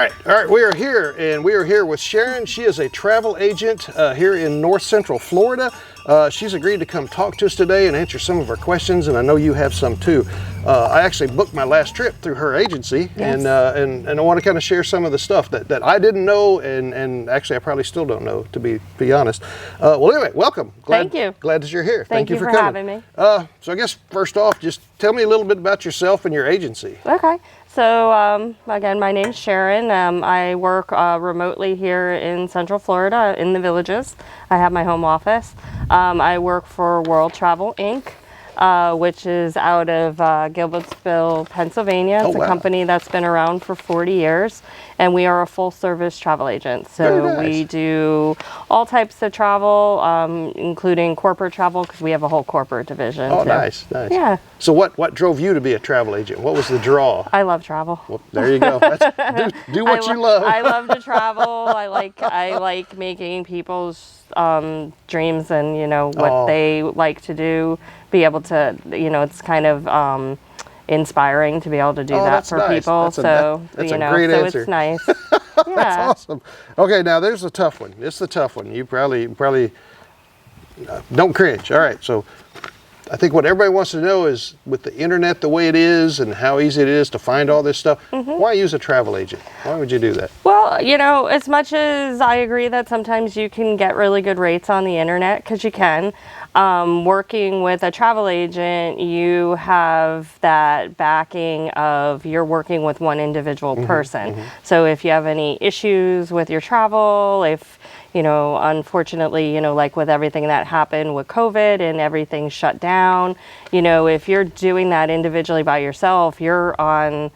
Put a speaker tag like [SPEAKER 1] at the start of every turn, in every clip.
[SPEAKER 1] All right, we are here, and we are here with Sharon. She is a travel agent here in North Central Florida. She's agreed to come talk to us today and answer some of our questions, and I know you have some too. I actually booked my last trip through her agency,
[SPEAKER 2] Yes.
[SPEAKER 1] and I want to kind of share some of the stuff that I didn't know, and actually I probably still don't know, to be honest. Well, anyway, welcome.
[SPEAKER 2] Thank you.
[SPEAKER 1] Glad that you're here.
[SPEAKER 2] Thank you for
[SPEAKER 1] coming.
[SPEAKER 2] having me.
[SPEAKER 1] So I guess first off, just tell me a little bit about yourself and your agency.
[SPEAKER 2] Okay. So again, my name's Sharon. I work remotely here in Central Florida in the Villages. I have my home office. I work for World Travel Inc., which is out of Gilbertsville, Pennsylvania. It's
[SPEAKER 1] Oh, wow.
[SPEAKER 2] a company that's been around for 40 years, and we are a full-service travel agent. So
[SPEAKER 1] Very nice.
[SPEAKER 2] we do all types of travel, including corporate travel, because we have a whole corporate division.
[SPEAKER 1] Oh,
[SPEAKER 2] too.
[SPEAKER 1] nice.
[SPEAKER 2] Yeah,
[SPEAKER 1] So what drove you to be a travel agent? What was the draw?
[SPEAKER 2] I love travel.
[SPEAKER 1] Well, there you go. Do what you love.
[SPEAKER 2] I love to travel. I like making people's dreams and what they like to do. Be able to it's kind of inspiring to be able to do that
[SPEAKER 1] that's
[SPEAKER 2] for
[SPEAKER 1] nice.
[SPEAKER 2] people.
[SPEAKER 1] That's a great
[SPEAKER 2] so
[SPEAKER 1] answer.
[SPEAKER 2] it's nice.
[SPEAKER 1] That's
[SPEAKER 2] Yeah.
[SPEAKER 1] awesome. Okay, now there's a tough one. It's the tough one. You probably don't cringe. All right, so I think what everybody wants to know is, with the internet the way it is and how easy it is to find all this stuff, why use a travel agent? Why would you do that?
[SPEAKER 2] Well, as much as I agree that sometimes you can get really good rates on the internet, because you can, working with a travel agent, you have that backing of you're working with one individual person. So if you have any issues with your travel, if unfortunately, like with everything that happened with COVID and everything shut down, if you're doing that individually by yourself, you're on,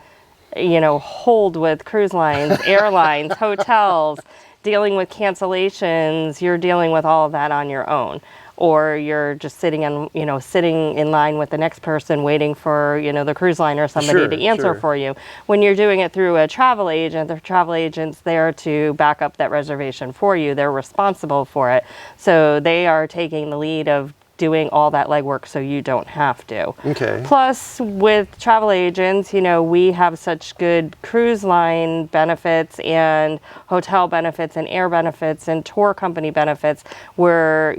[SPEAKER 2] hold with cruise lines, airlines, hotels, dealing with cancellations, you're dealing with all of that on your own. Or you're just sitting in line with the next person waiting for, the cruise line or somebody to answer for you. When you're doing it through a travel agent, the travel agent's there to back up that reservation for you. They're responsible for it. So they are taking the lead of doing all that legwork so you don't have to.
[SPEAKER 1] Okay.
[SPEAKER 2] Plus, with travel agents, we have such good cruise line benefits and hotel benefits and air benefits and tour company benefits. We're,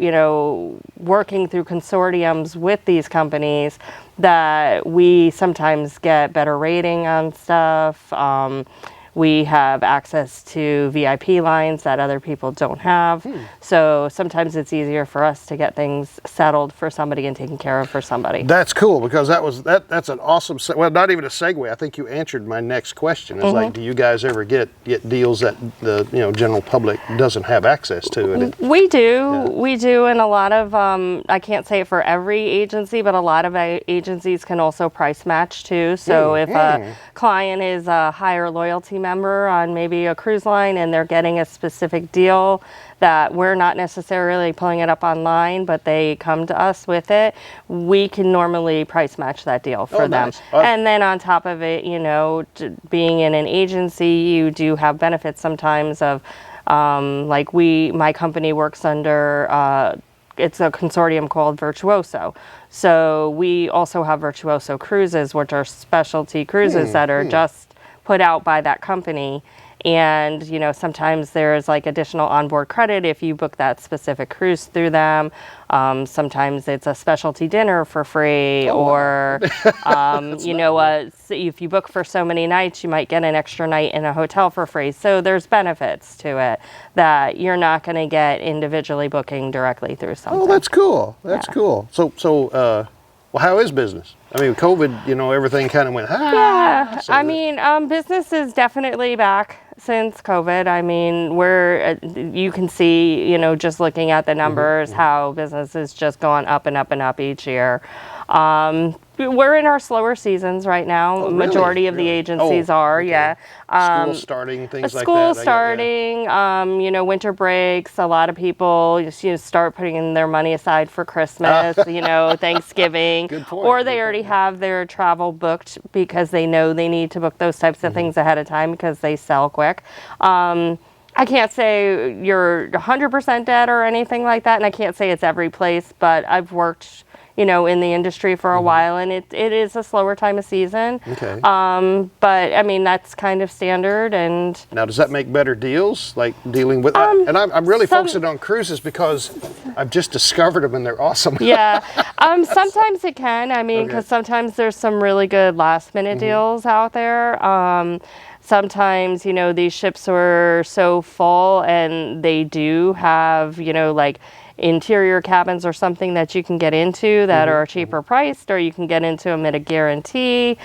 [SPEAKER 2] working through consortiums with these companies that we sometimes get better rating on stuff. We have access to VIP lines that other people don't have. So sometimes it's easier for us to get things settled for somebody and taken care of for somebody.
[SPEAKER 1] That's cool, because that's an awesome, well, not even a segue. I think you answered my next question. It's like, do you guys ever get deals that the general public doesn't have access to? And
[SPEAKER 2] We do, and a lot of, I can't say it for every agency, but a lot of agencies can also price match too. So if a client is a higher loyalty member on maybe a cruise line and they're getting a specific deal that we're not necessarily pulling it up online, but they come to us with it, we can normally price match that deal for them.
[SPEAKER 1] Nice.
[SPEAKER 2] And then on top of it, being in an agency, you do have benefits sometimes of, my company works under, it's a consortium called Virtuoso. So we also have Virtuoso cruises, which are specialty cruises that are just put out by that company. And, sometimes there's like additional onboard credit if you book that specific cruise through them. Sometimes it's a specialty dinner for free, or, if you book for so many nights, you might get an extra night in a hotel for free. So there's benefits to it that you're not going to get individually booking directly through something.
[SPEAKER 1] oh, that's cool. That's cool. So, well, how is business? I mean, COVID, everything kind of went,
[SPEAKER 2] Yeah,
[SPEAKER 1] so
[SPEAKER 2] business is definitely back since COVID. I mean, you can see, just looking at the numbers, how business has just gone up and up and up each year. We're in our slower seasons right now.
[SPEAKER 1] Oh, really?
[SPEAKER 2] Majority of the
[SPEAKER 1] Really?
[SPEAKER 2] agencies
[SPEAKER 1] Oh,
[SPEAKER 2] are,
[SPEAKER 1] okay.
[SPEAKER 2] yeah.
[SPEAKER 1] school starting, things like that.
[SPEAKER 2] School starting, winter breaks. A lot of people start putting their money aside for Christmas, Thanksgiving.
[SPEAKER 1] Good point.
[SPEAKER 2] Or they already have their travel booked because they know they need to book those types of things ahead of time because they sell quick. I can't say you're 100% dead or anything like that, and I can't say it's every place, but I've worked in the industry for a while, and it is a slower time of season.
[SPEAKER 1] Okay.
[SPEAKER 2] But I mean, that's kind of standard. And
[SPEAKER 1] Now, does that make better deals, like dealing with? And I'm really focusing on cruises because I've just discovered them and they're awesome.
[SPEAKER 2] yeah, sometimes it can. I mean, because sometimes there's some really good last minute deals out there. Sometimes, these ships are so full and they do have, like interior cabins or something that you can get into that are cheaper priced, or you can get into them at a guarantee,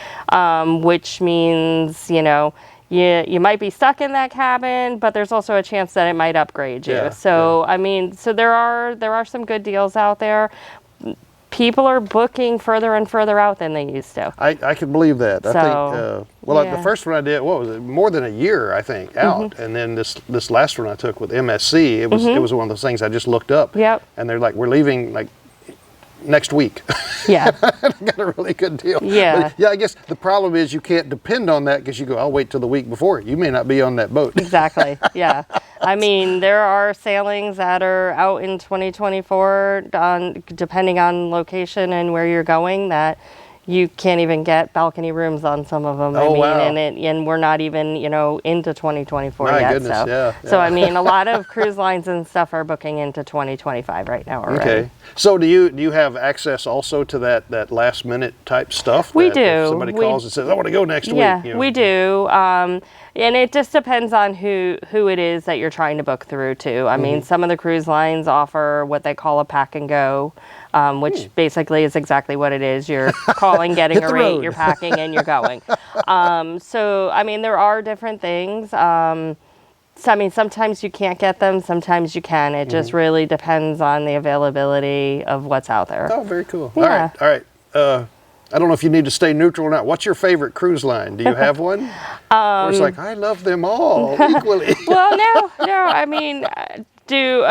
[SPEAKER 2] which means, you might be stuck in that cabin, but there's also a chance that it might upgrade you. So, I mean, so there are some good deals out there. People are booking further and further out than they used to.
[SPEAKER 1] I can believe that. I think, the first one I did, what was it? More than a year, I think, out. And then this last one I took with MSC, it was one of those things I just looked up.
[SPEAKER 2] Yep.
[SPEAKER 1] And they're like, we're leaving like next week.
[SPEAKER 2] Yeah.
[SPEAKER 1] Got a really good deal.
[SPEAKER 2] Yeah.
[SPEAKER 1] But, I guess the problem is you can't depend on that because you go, I'll wait till the week before. You may not be on that boat.
[SPEAKER 2] Exactly. Yeah. I mean, there are sailings that are out in 2024, depending on location and where you're going, that you can't even get balcony rooms on some of them.
[SPEAKER 1] Oh,
[SPEAKER 2] I mean,
[SPEAKER 1] wow.
[SPEAKER 2] and we're not even, into 2024
[SPEAKER 1] My
[SPEAKER 2] yet.
[SPEAKER 1] goodness,
[SPEAKER 2] so,
[SPEAKER 1] yeah.
[SPEAKER 2] so I mean, a lot of cruise lines and stuff are booking into 2025 right now already.
[SPEAKER 1] Okay. So do you have access also to that last minute type stuff?
[SPEAKER 2] We
[SPEAKER 1] that
[SPEAKER 2] do.
[SPEAKER 1] If somebody calls and says, I want to go next week.
[SPEAKER 2] Yeah, we do. And it just depends on who it is that you're trying to book through too. I mean, some of the cruise lines offer what they call a pack and go, which basically is exactly what it is. You're calling, getting a rate,
[SPEAKER 1] road.
[SPEAKER 2] you're packing, and you're going. So, I mean, there are different things. So, I mean, sometimes you can't get them, sometimes you can. It just really depends on the availability of what's out there.
[SPEAKER 1] Oh, very cool.
[SPEAKER 2] Yeah.
[SPEAKER 1] All right. I don't know if you need to stay neutral or not. What's your favorite cruise line? Do you have one? Or it's like, I love them all equally.
[SPEAKER 2] Well, no. I mean, do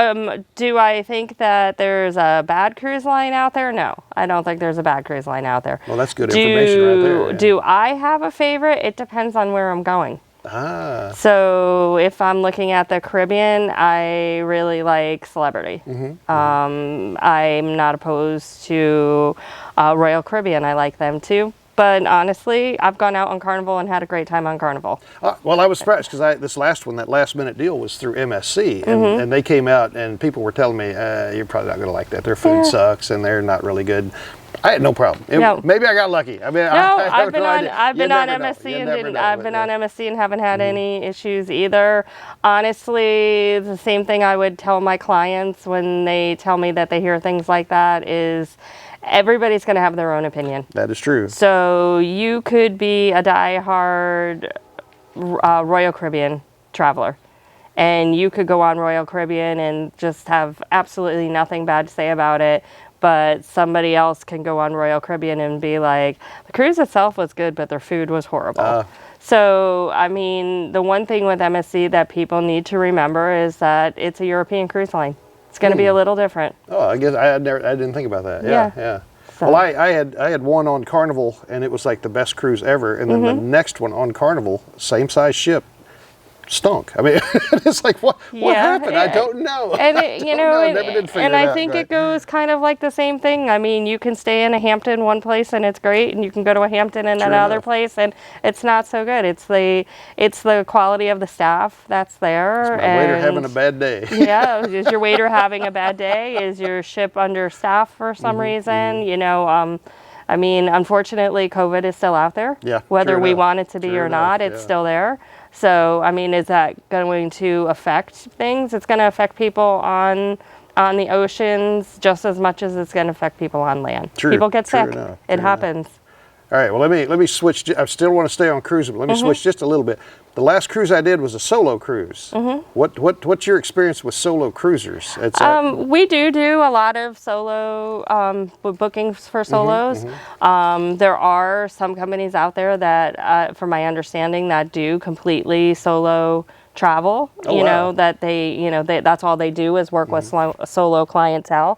[SPEAKER 2] I think that there's a bad cruise line out there? No, I don't think there's a bad cruise line out there.
[SPEAKER 1] Well, that's good information right there. Yeah.
[SPEAKER 2] Do I have a favorite? It depends on where I'm going.
[SPEAKER 1] Ah.
[SPEAKER 2] So if I'm looking at the Caribbean, I really like Celebrity. I'm not opposed to Royal Caribbean. I like them too. But honestly, I've gone out on Carnival and had a great time on Carnival.
[SPEAKER 1] Well, I was surprised because this last one, that last minute deal was through MSC. And they came out and people were telling me, you're probably not going to like that. Their food sucks and they're not really good. I had no problem. Maybe I got lucky. I mean,
[SPEAKER 2] I've been on MSC and haven't had any issues either. Honestly, the same thing I would tell my clients when they tell me that they hear things like that is everybody's going to have their own opinion.
[SPEAKER 1] That is true.
[SPEAKER 2] So you could be a diehard Royal Caribbean traveler, and you could go on Royal Caribbean and just have absolutely nothing bad to say about it. But somebody else can go on Royal Caribbean and be like, the cruise itself was good, but their food was horrible. So, I mean, the one thing with MSC that people need to remember is that it's a European cruise line. It's going to be a little different.
[SPEAKER 1] Oh, I guess I didn't think about that. Yeah.
[SPEAKER 2] So.
[SPEAKER 1] Well, I had one on Carnival, and it was like the best cruise ever. And then the next one on Carnival, same size ship, stunk. I mean, it's like, what happened? I don't know.
[SPEAKER 2] And I think
[SPEAKER 1] right.
[SPEAKER 2] it goes kind of like the same thing. I mean, you can stay in a Hampton one place and it's great, and you can go to a Hampton in another place and it's not so good. It's the quality of the staff that's there.
[SPEAKER 1] Is my waiter having a bad day?
[SPEAKER 2] Yeah, is your waiter having a bad day? Is your ship understaffed for some reason? I mean, unfortunately, COVID is still out there.
[SPEAKER 1] Yeah.
[SPEAKER 2] Whether we want it to be or not, it's still there. So, I mean, is that going to affect things? It's going to affect people on the oceans just as much as it's going to affect people on land. People get sick. It happens.
[SPEAKER 1] All right, well, let me switch. I still want to stay on cruising, but let me switch just a little bit. The last cruise I did was a solo cruise. What's your experience with solo cruisers?
[SPEAKER 2] We do a lot of solo bookings for solos. There are some companies out there that, from my understanding, that do completely solo travel. That that's all they do is work with solo clientele.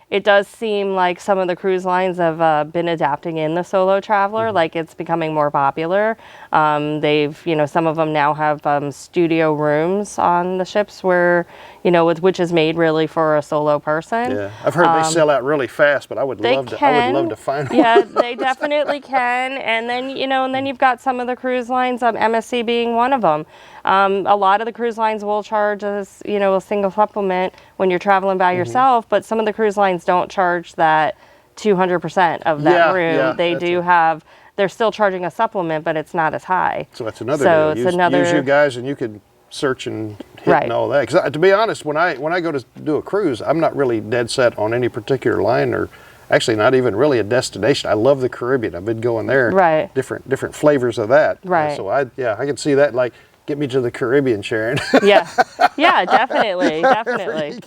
[SPEAKER 2] it does seem like some of the cruise lines have been adapting in the solo traveler, like it's becoming more popular. They've, some of them now have studio rooms on the ships where, which is made really for a solo person.
[SPEAKER 1] Yeah, I've heard they sell out really fast, but I would love to find one.
[SPEAKER 2] Yeah, they definitely can. And then, you've got some of the cruise lines, MSC being one of them. A lot of the cruise lines will charge us, a single supplement when you're traveling by yourself, but some of the cruise lines don't charge that 200% of that room.
[SPEAKER 1] Yeah,
[SPEAKER 2] they do have, they're still charging a supplement, but it's not as high.
[SPEAKER 1] So that's another deal. Use you guys and you can search and hit and all that. Because to be honest, when I go to do a cruise, I'm not really dead set on any particular line, or actually not even really a destination. I love the Caribbean. I've been going there.
[SPEAKER 2] Right.
[SPEAKER 1] Different flavors of that.
[SPEAKER 2] Right.
[SPEAKER 1] So I can see that. Like, get me to the Caribbean, Sharon.
[SPEAKER 2] Yeah. Yeah, definitely. Definitely.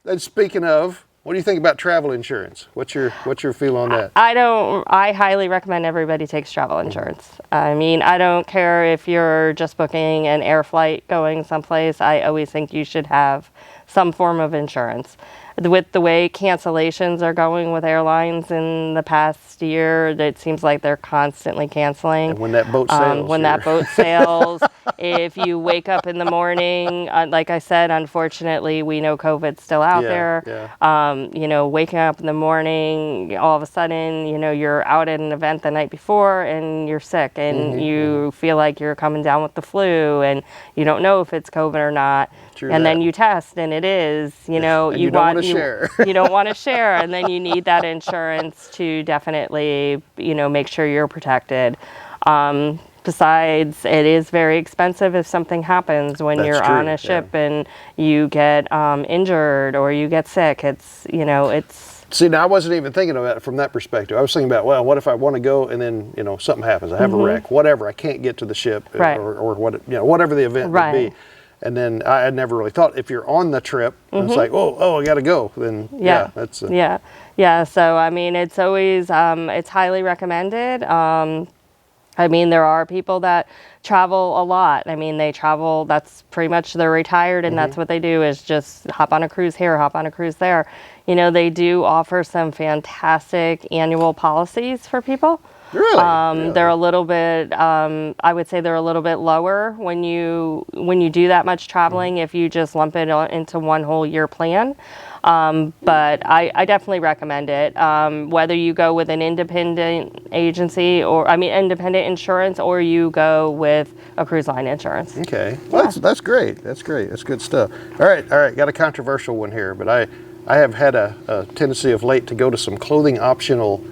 [SPEAKER 1] And speaking of, what do you think about travel insurance? What's your feel on that?
[SPEAKER 2] I highly recommend everybody takes travel insurance. I mean, I don't care if you're just booking an air flight going someplace. I always think you should have some form of insurance. With the way cancellations are going with airlines in the past year, it seems like they're constantly canceling.
[SPEAKER 1] And when that boat sails.
[SPEAKER 2] That boat sails, if you wake up in the morning, like I said, unfortunately, we know COVID's still out there.
[SPEAKER 1] Yeah.
[SPEAKER 2] Waking up in the morning, all of a sudden, you're out at an event the night before and you're sick and you feel like you're coming down with the flu and you don't know if it's COVID or not. Then you test and it is, you don't want to share. You don't want to share, and then you need that insurance to definitely, make sure you're protected. Besides, it is very expensive if something happens when you're on a ship and you get injured or you get sick. It's.
[SPEAKER 1] See, now I wasn't even thinking about it from that perspective. I was thinking about, well, what if I want to go and then, something happens, I have a wreck, whatever, I can't get to the ship, or what, whatever the event would be. And then I had never really thought, if you're on the trip, and it's like, oh, I got to go. Then that's
[SPEAKER 2] yeah. So I mean, it's always it's highly recommended. I mean, there are people that travel a lot. I mean, they travel. That's pretty much they're retired, and that's what they do is just hop on a cruise here, hop on a cruise there. They do offer some fantastic annual policies for people.
[SPEAKER 1] Really?
[SPEAKER 2] They're a little bit, I would say they're a little bit lower when you do that much traveling, if you just lump it into one whole year plan. But I definitely recommend it. Whether you go with an independent agency independent insurance, or you go with a cruise line insurance.
[SPEAKER 1] Okay. Well, that's great. That's great. That's good stuff. All right. Got a controversial one here, but I have had a tendency of late to go to some clothing optional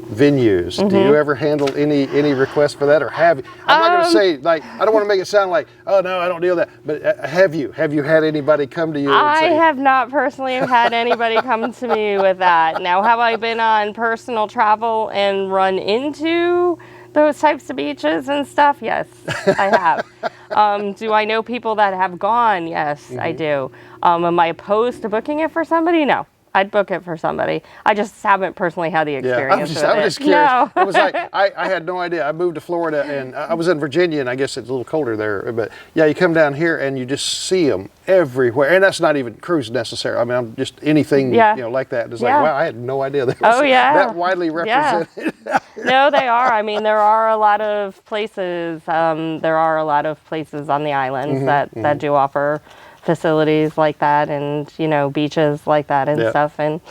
[SPEAKER 1] venues. Do you ever handle any requests for that, or have you? I'm not going to say, like, I don't want to make it sound like, oh no, I don't deal with that, but have you had anybody come to you and say?
[SPEAKER 2] I have not personally had anybody come to me with that. Now, have I been on personal travel and run into those types of beaches and stuff? Yes, I have. Do I know people that have gone? Yes, I do. Am I opposed to booking it for somebody? No. I'd book it for somebody. I just haven't personally had the experience with it.
[SPEAKER 1] I was just curious.
[SPEAKER 2] No.
[SPEAKER 1] It was like, I had no idea. I moved to Florida, and I was in Virginia, and I guess it's a little colder there. But yeah, you come down here, and you just see them everywhere. And that's not even cruise necessary. I mean, I'm just anything like that. It's like, wow, I had no idea that was that widely represented.
[SPEAKER 2] No, they are. I mean, there are a lot of places. There are a lot of places on the islands that do offer facilities like that, and beaches like that and stuff. And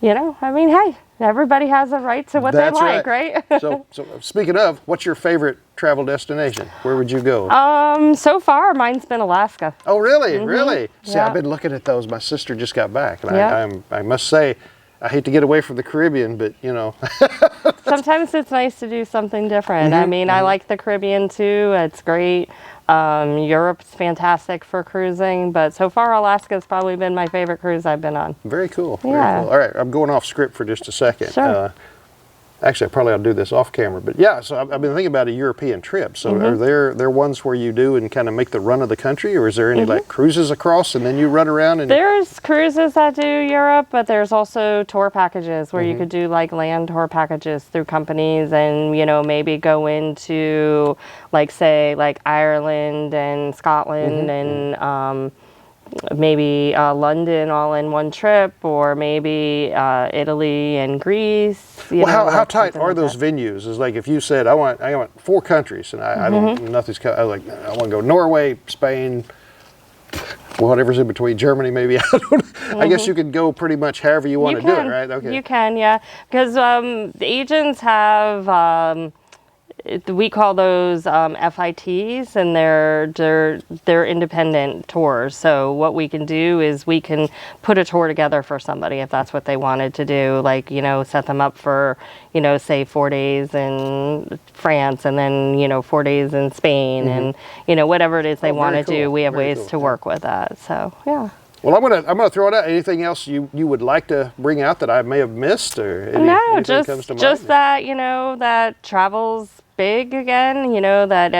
[SPEAKER 2] I mean, hey, everybody has a right to what they like, right?
[SPEAKER 1] So speaking of, what's your favorite travel destination? Where would you go?
[SPEAKER 2] So far mine's been Alaska.
[SPEAKER 1] Oh, really? Really? See, I've been looking at those. My sister just got back, and I must say, I hate to get away from the Caribbean, but
[SPEAKER 2] sometimes it's nice to do something different. I mean, I like the Caribbean too. It's great. Europe's fantastic for cruising, but so far Alaska's probably been my favorite cruise I've been on.
[SPEAKER 1] Very cool. Very cool. All right, I'm going off script for just a second.
[SPEAKER 2] Sure.
[SPEAKER 1] Actually, I probably ought to do this off camera, but yeah, so I've been thinking about a European trip. So are there ones where you do and kind of make the run of the country, or is there any like cruises across and then you run around? And
[SPEAKER 2] there's cruises that do Europe, but there's also tour packages where you could do like land tour packages through companies, and maybe go into like say like Ireland and Scotland and maybe London all in one trip, or maybe Italy and Greece.
[SPEAKER 1] Well, how
[SPEAKER 2] like
[SPEAKER 1] tight
[SPEAKER 2] something
[SPEAKER 1] are
[SPEAKER 2] like
[SPEAKER 1] those
[SPEAKER 2] that.
[SPEAKER 1] venues? Is like if you said I want 4 countries, and I don't nothing's I like I want to go Norway, Spain, whatever's in between, Germany maybe. I don't. I guess you could go pretty much however you want to do it, right? Okay.
[SPEAKER 2] You can, yeah, because the agents have. We call those FITs, and they're independent tours. So what we can do is we can put a tour together for somebody if that's what they wanted to do. Like, set them up for, say 4 days in France, and then 4 days in Spain, and whatever it is they want to
[SPEAKER 1] cool.
[SPEAKER 2] do. We have
[SPEAKER 1] Very
[SPEAKER 2] ways
[SPEAKER 1] cool.
[SPEAKER 2] to work with that. So yeah.
[SPEAKER 1] Well, I'm gonna throw it out. Anything else you would like to bring out that I may have missed, or
[SPEAKER 2] No,
[SPEAKER 1] anything
[SPEAKER 2] just
[SPEAKER 1] comes to mind?
[SPEAKER 2] that that travel's big again. That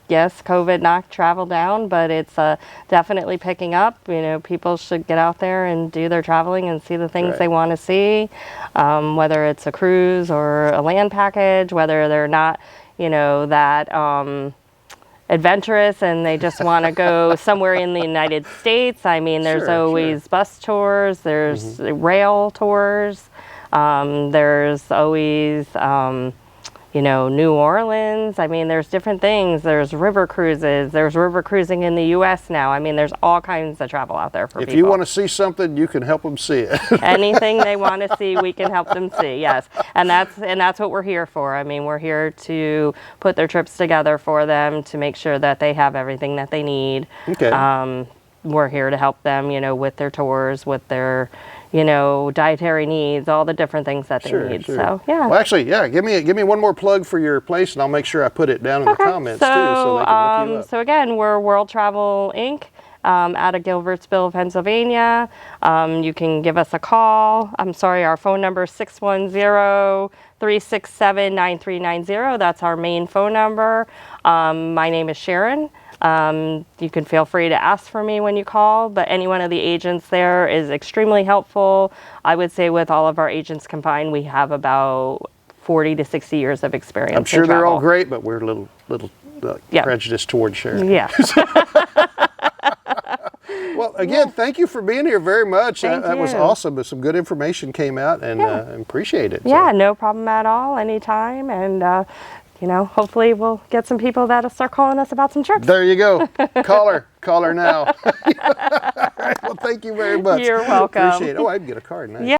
[SPEAKER 2] yes, COVID knocked travel down, but it's definitely picking up. People should get out there and do their traveling and see the things
[SPEAKER 1] Right.
[SPEAKER 2] they want to see, whether it's a cruise or a land package, whether they're not that adventurous and they just want to go somewhere in the United States. I mean, there's
[SPEAKER 1] Sure,
[SPEAKER 2] always bus tours, there's rail tours, there's always New Orleans. I mean, there's different things. There's river cruises. There's river cruising in the U.S. now. I mean, there's all kinds of travel out there for
[SPEAKER 1] If
[SPEAKER 2] people.
[SPEAKER 1] you want to see something, you can help them see it.
[SPEAKER 2] Anything they want to see, we can help them see. Yes, and that's what we're here for. I mean, we're here to put their trips together for them, to make sure that they have everything that they need.
[SPEAKER 1] Okay.
[SPEAKER 2] We're here to help them, with their tours, with their, dietary needs, all the different things that they need.
[SPEAKER 1] Sure.
[SPEAKER 2] So yeah.
[SPEAKER 1] Well, actually, yeah. Give me one more plug for your place, and I'll make sure I put it down in the comments too, so they can look you up.
[SPEAKER 2] So again, we're World Travel Inc. Out of Gilbertsville, Pennsylvania. You can give us a call. I'm sorry, our phone number is 610-367-9390. That's our main phone number. My name is Sharon. You can feel free to ask for me when you call, but any one of the agents there is extremely helpful. I would say with all of our agents combined, we have about 40 to 60 years of experience.
[SPEAKER 1] I'm sure
[SPEAKER 2] in
[SPEAKER 1] they're
[SPEAKER 2] travel.
[SPEAKER 1] all great, but we're a little
[SPEAKER 2] Yeah.
[SPEAKER 1] prejudiced towards Sharon.
[SPEAKER 2] Yeah.
[SPEAKER 1] Well, again, thank you for being here very much.
[SPEAKER 2] Thank
[SPEAKER 1] That was
[SPEAKER 2] you.
[SPEAKER 1] awesome. Some good information came out, and appreciate it. So.
[SPEAKER 2] Yeah, no problem at all, anytime. And, hopefully we'll get some people that'll start calling us about some trips.
[SPEAKER 1] There you go. Call her now. All right. Well, thank you very much.
[SPEAKER 2] You're welcome.
[SPEAKER 1] Appreciate it. Oh, I can get a card now.
[SPEAKER 2] Yeah.